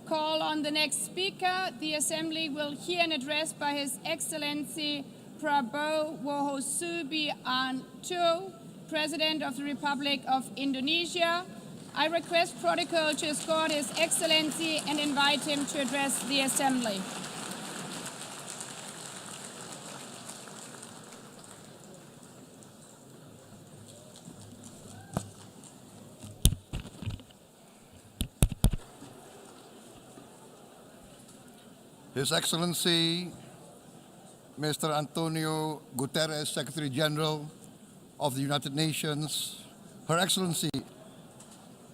call on the next speaker. The Assembly will hear an address by His Excellency Prabowo Subianto, President of the Republic of Indonesia. I request protocol to escort His Excellency and invite him to address the Assembly. His Excellency, Mr. Antonio Guterres, Secretary General of the United Nations, Her Excellency,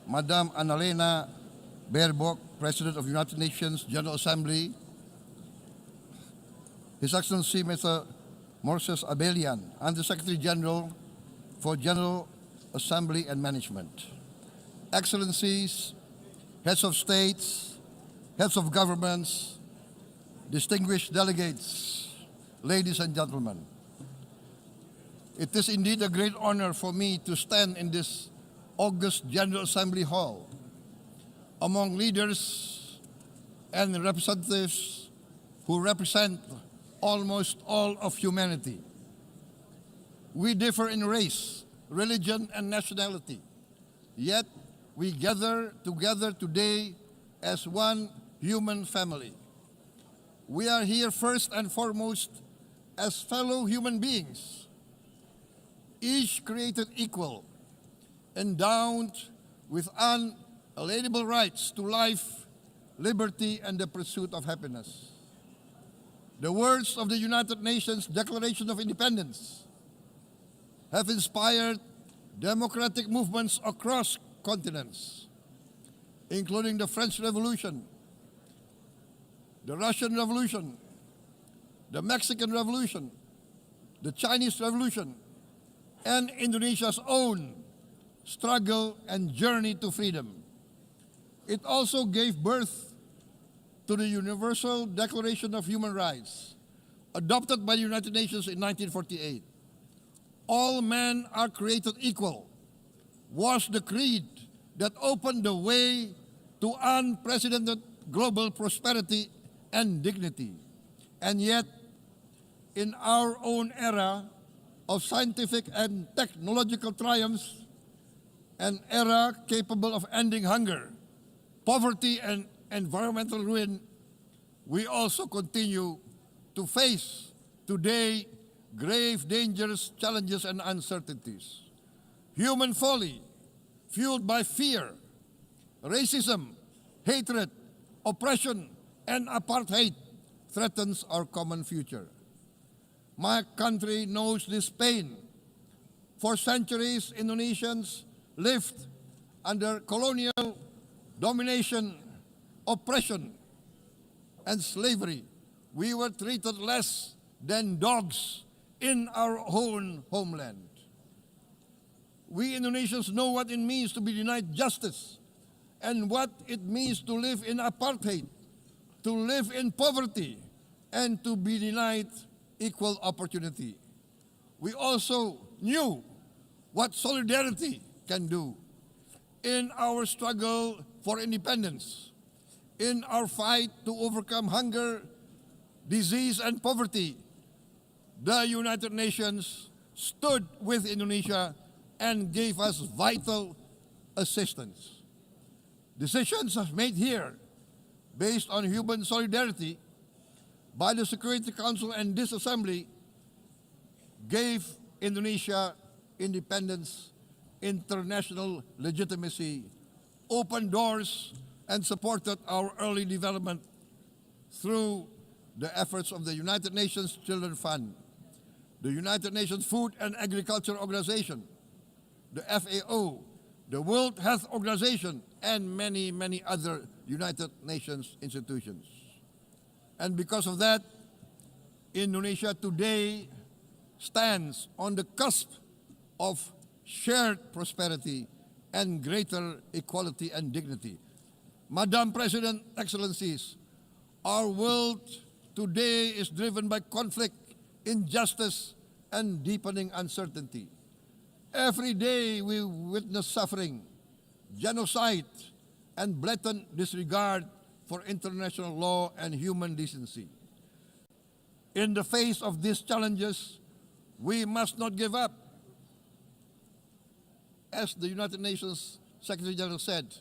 Madame Annalena Baerbock, President of the United Nations General Assembly, His Excellency, Mr. Moses Abelian, Under-Secretary General for General Assembly and Management, Excellencies, Heads of States, Heads of Governments, distinguished delegates, ladies and gentlemen. It is indeed a great honor for me to stand in this August General Assembly Hall among leaders and representatives who represent almost all of humanity. We differ in race, religion, and nationality, yet we gather together today as one human family. We are here first and foremost as fellow human beings, each created equal, endowed with unalienable rights to life, liberty, and the pursuit of happiness. The words of the United Nations Declaration of Independence have inspired democratic movements across continents, including the French Revolution, the Russian Revolution, the Mexican Revolution, the Chinese Revolution, and Indonesia's own struggle and journey to freedom. It also gave birth to the Universal Declaration of Human Rights, adopted by the United Nations in 1948. All men are created equal was the creed that opened the way to unprecedented global prosperity and dignity. And yet, in our own era of scientific and technological triumphs, an era capable of ending hunger, poverty, and environmental ruin, we also continue to face today grave dangers, challenges, and uncertainties. Human folly, fueled by fear, racism, hatred, oppression, and apartheid, threatens our common future. My country knows this pain. For centuries, Indonesians lived under colonial domination, oppression, and slavery. We were treated less than dogs in our own homeland. We Indonesians know what it means to be denied justice and what it means to live in apartheid, to live in poverty, and to be denied equal opportunity. We also knew what solidarity can do in our struggle for independence, in our fight to overcome hunger, disease, and poverty. The United Nations stood with Indonesia and gave us vital assistance. Decisions made here based on human solidarity by the Security Council and this Assembly gave Indonesia independence, international legitimacy, opened doors, and supported our early development through the efforts of the United Nations Children Fund, the United Nations Food and Agriculture Organization, the FAO, the World Health Organization, and many, many other United Nations institutions. And because of that, Indonesia today stands on the cusp of shared prosperity and greater equality and dignity. Madam President, Excellencies, our world today is driven by conflict, injustice, and deepening uncertainty. Every day we witness suffering, genocide, and blatant disregard for international law and human decency. In the face of these challenges, we must not give up. As the United Nations Secretary General said,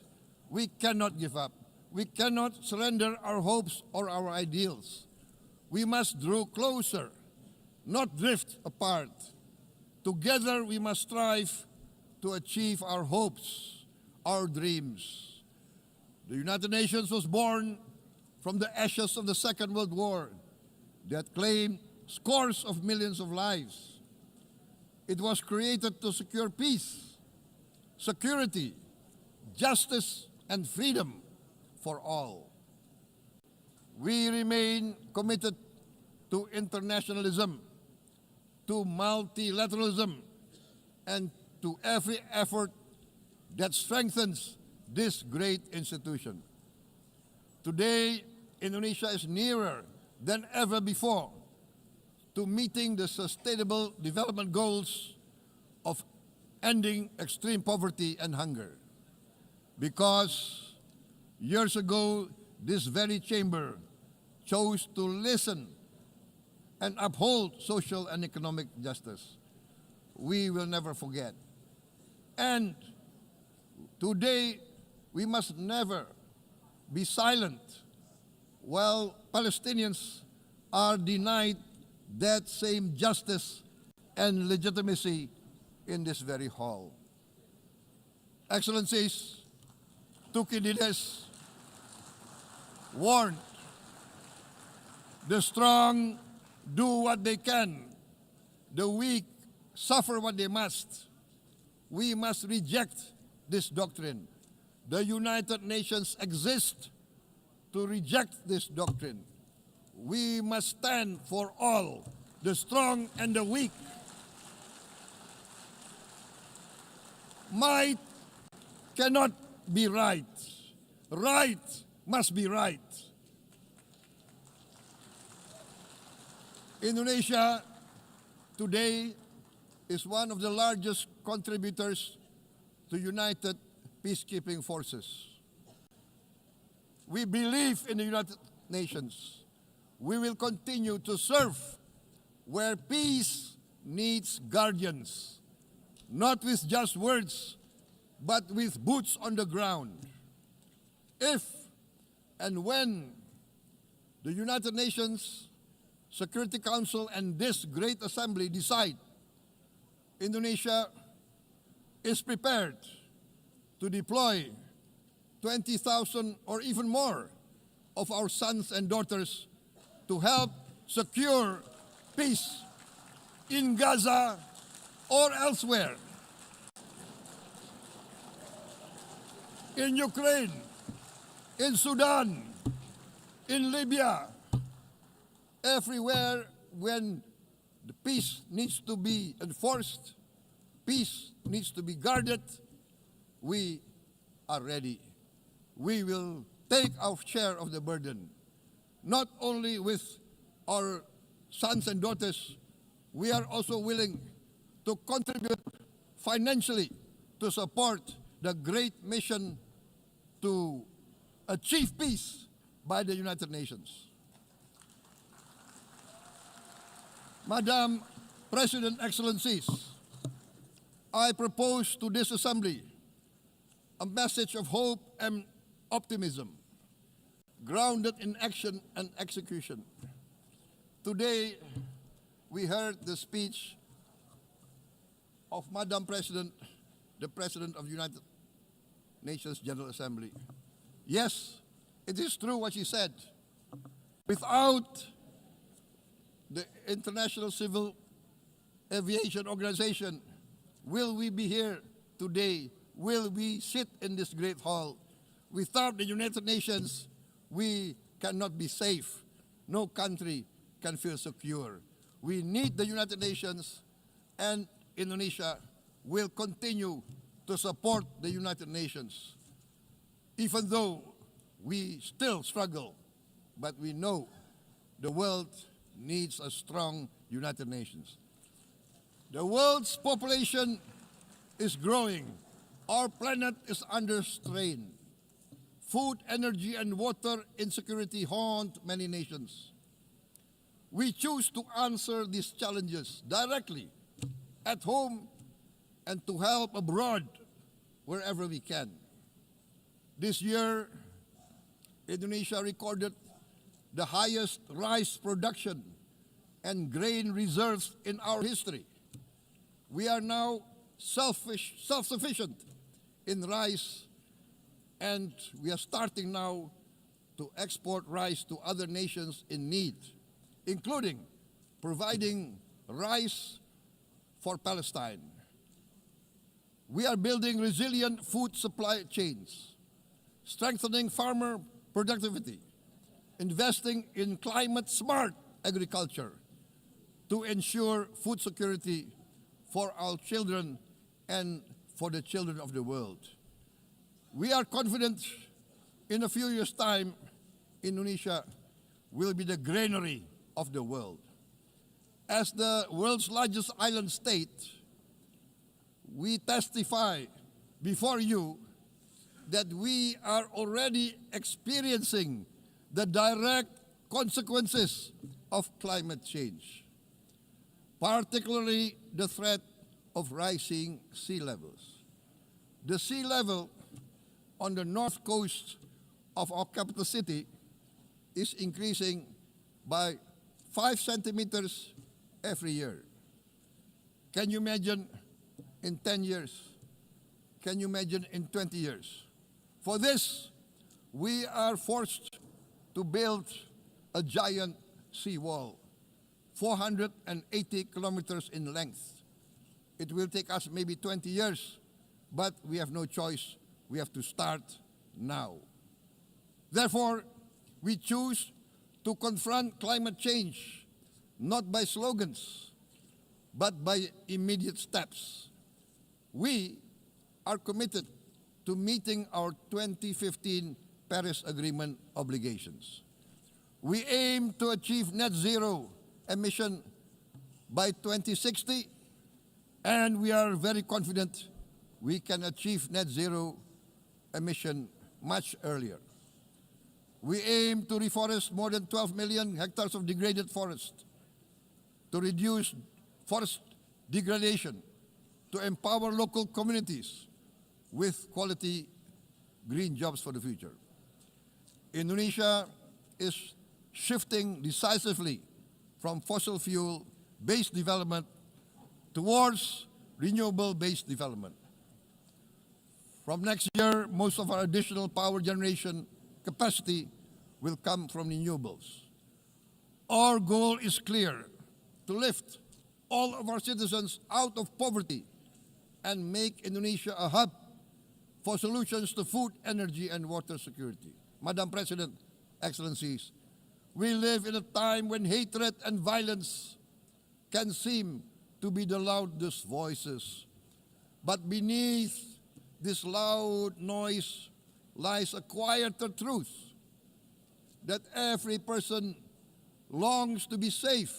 we cannot give up. We cannot surrender our hopes or our ideals. We must draw closer, not drift apart. Together we must strive to achieve our hopes, our dreams. The United Nations was born from the ashes of the Second World War that claimed scores of millions of lives. It was created to secure peace, security, justice, and freedom for all. We remain committed to internationalism, to multilateralism, and to every effort that strengthens this great institution. Today, Indonesia is nearer than ever before to meeting the sustainable development goals of ending extreme poverty and hunger. Because years ago, this very chamber chose to listen and uphold social and economic justice. We will never forget. And today, we must never be silent while Palestinians are denied that same justice and legitimacy in this very hall. Excellencies, Thucydides warned, the strong do what they can, the weak suffer what they must. We must reject this doctrine. The United Nations exist to reject this doctrine. We must stand for all, the strong and the weak. Might cannot be right. Right must be right. Indonesia today is one of the largest contributors to United Peacekeeping Forces. We believe in the United Nations. We will continue to serve where peace needs guardians, not with just words, but with boots on the ground. If and when the United Nations Security Council and this great assembly decide Indonesia is prepared to deploy 20,000 or even more of our sons and daughters to help secure peace in Gaza or elsewhere, in Ukraine, in Sudan, in Libya, everywhere when the peace needs to be enforced, peace needs to be guarded, we are ready. We will take our share of the burden, not only with our sons and daughters, we are also willing to contribute financially to support the great mission to achieve peace by the United Nations. Madam President, Excellencies, I propose to this Assembly a message of hope and optimism, grounded in action and execution. Today, we heard the speech of Madam President, the President of the United Nations General Assembly. Yes, it is true what she said. Without the International Civil Aviation Organization, will we be here today? Will we sit in this great hall? Without the United Nations, we cannot be safe. No country can feel secure. We need the United Nations, and Indonesia will continue to support the United Nations. Even though we still struggle, but we know the world needs a strong United Nations. The world's population is growing. Our planet is under strain. food, energy, and water insecurity haunt many nations. We choose to answer these challenges directly at home and to help abroad wherever we can. This year, Indonesia recorded the highest rice production and grain reserves in our history. We are now self-sufficient in rice, and we are starting now to export rice to other nations in need, including providing rice for Palestine. We are building resilient food supply chains, strengthening farmer productivity, investing in climate-smart agriculture to ensure food security for our children and for the children of the world. We are confident in a few years' time, Indonesia will be the granary of the world. As the world's largest island state, we testify before you that we are already experiencing the direct consequences of climate change, particularly the threat of rising sea levels. The sea level on the north coast of our capital city is increasing by 5 centimeters every year. Can you imagine in 10 years? Can you imagine in 20 years? For this, we are forced to build a giant seawall, 480 kilometers in length. It will take us maybe 20 years, but we have no choice. We have to start now. Therefore, we choose to confront climate change not by slogans, but by immediate steps. We are committed to meeting our 2015 Paris Agreement obligations. We aim to achieve net zero emission by 2060, and we are very confident we can achieve net zero emission much earlier. We aim to reforest more than 12 million hectares of degraded forest, to reduce forest degradation, to empower local communities with quality green jobs for the future. Indonesia is shifting decisively from fossil fuel-based development towards renewable-based development. From next year, most of our additional power generation capacity will come from renewables. Our goal is clear: to lift all of our citizens out of poverty and make Indonesia a hub for solutions to food, energy, and water security. Madam President, Excellencies, we live in a time when hatred and violence can seem to be the loudest voices. But beneath this loud noise lies a quieter truth that every person longs to be safe,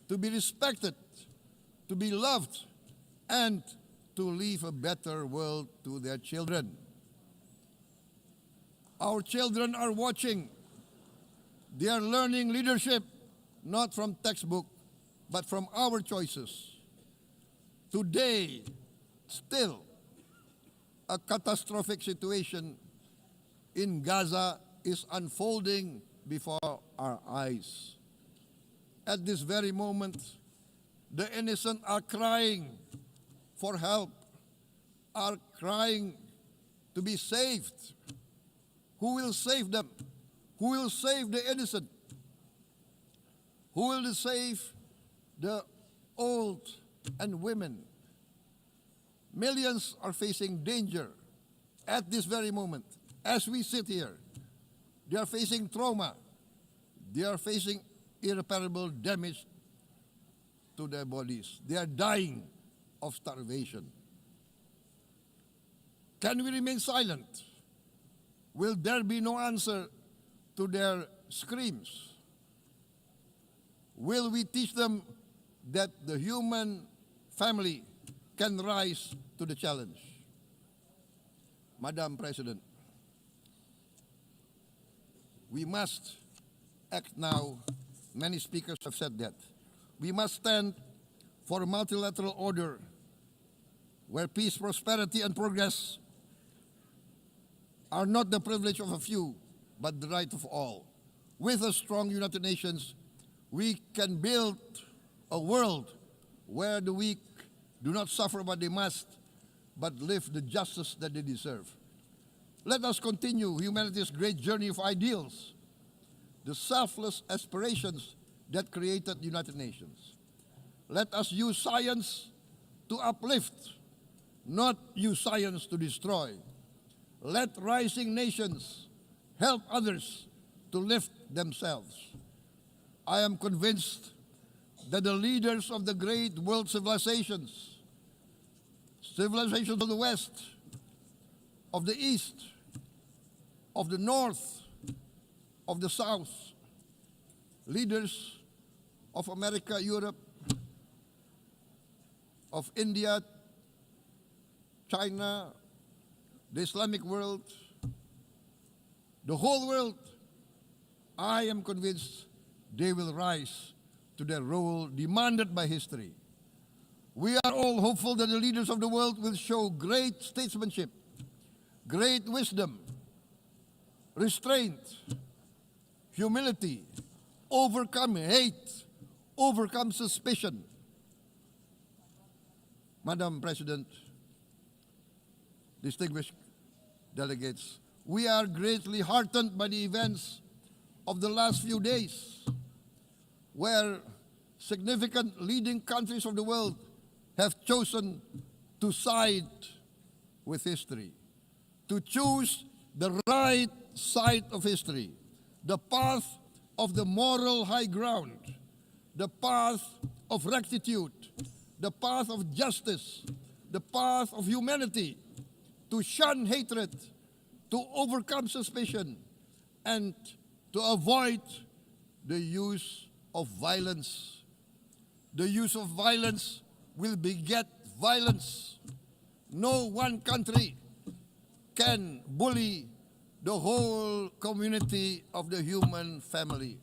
to be respected, to be loved, and to leave a better world to their children. Our children are watching. They are learning leadership not from textbook, but from our choices. Today, still, a catastrophic situation in Gaza is unfolding before our eyes. At this very moment, the innocent are crying for help, are crying to be saved. Who will save them? Who will save the innocent? Who will save the old and women? Millions are facing danger at this very moment. As we sit here, they are facing trauma. They are facing irreparable damage to their bodies. They are dying of starvation. Can we remain silent? Will there be no answer to their screams? Will we teach them that the human family can rise to the challenge? Madam President, We must act now. Many speakers have said that. We must stand for a multilateral order where peace, prosperity, and progress are not the privilege of a few, but the right of all. With a strong United Nations, we can build a world where the weak do not suffer what they must, but live the justice that they deserve. Let us continue humanity's great journey of ideals, the selfless aspirations that created the United Nations. Let us use science to uplift, not use science to destroy. Let rising nations help others to lift themselves. I am convinced that the leaders of the great world civilizations of the West, of the East, of the North, of the South, leaders of America, Europe, of India, China, the Islamic world, the whole world, I am convinced they will rise to their role demanded by history. We are all hopeful that the leaders of the world will show great statesmanship, great wisdom, restraint, humility, overcome hate, overcome suspicion. Madam President, distinguished delegates, we are greatly heartened by the events of the last few days, where significant leading countries of the world have chosen to side with history, to choose the right side of history, the path of the moral high ground, the path of rectitude, the path of justice, the path of humanity, to shun hatred, to overcome suspicion, and to avoid the use of violence. The use of violence will beget violence. No one country can bully the whole community of the human family.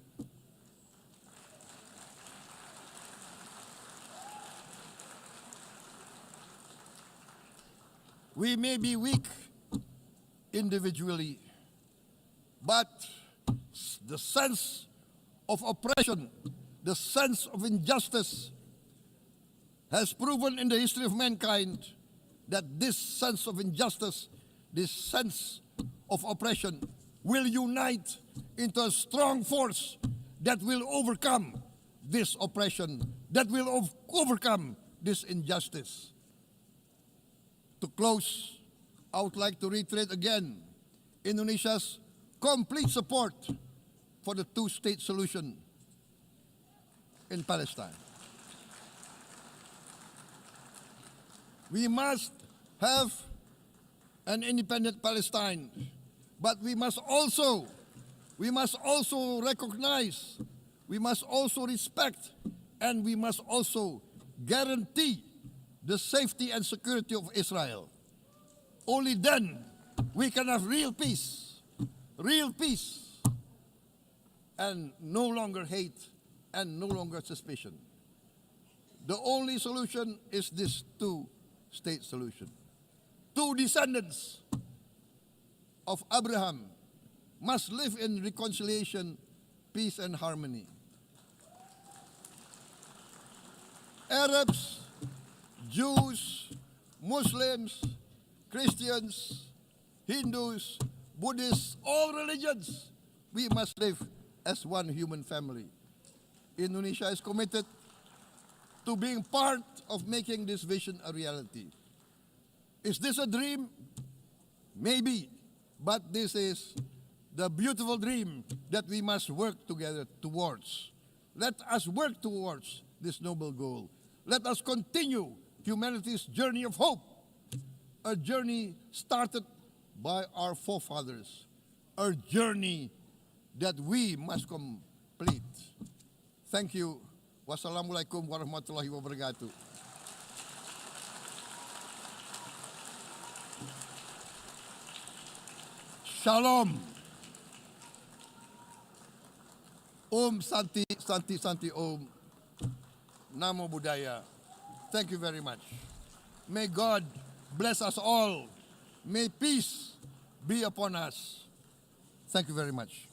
We may be weak individually, but the sense of oppression, the sense of injustice has proven in the history of mankind that this sense of injustice, this sense of oppression will unite into a strong force that will overcome this oppression, that will overcome this injustice. To close, I would like to reiterate again Indonesia's complete support for the two-state solution in Palestine. We must have an independent Palestine, but we must also recognize, we must also respect, and we must also guarantee the safety and security of Israel. Only then we can have real peace, and no longer hate and no longer suspicion. The only solution is this two-state solution. Two descendants of Abraham must live in reconciliation, peace, and harmony. Arabs, Jews, Muslims, Christians, Hindus, Buddhists, all religions, we must live as one human family. Indonesia is committed to being part of making this vision a reality. Is this a dream? Maybe, but this is the beautiful dream that we must work together towards. Let us work towards this noble goal. Let us continue humanity's journey of hope, a journey started by our forefathers, a journey that we must complete. Thank you. Wassalamualaikum warahmatullahi wabarakatuh. Shalom. Om Santi, Santi, Santi Om. Namo Buddhaya. Thank you very much. May God bless us all. May peace be upon us. Thank you very much.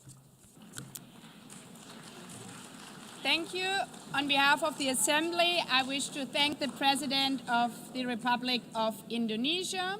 Thank you. On behalf of the Assembly, I wish to thank the President of the Republic of Indonesia,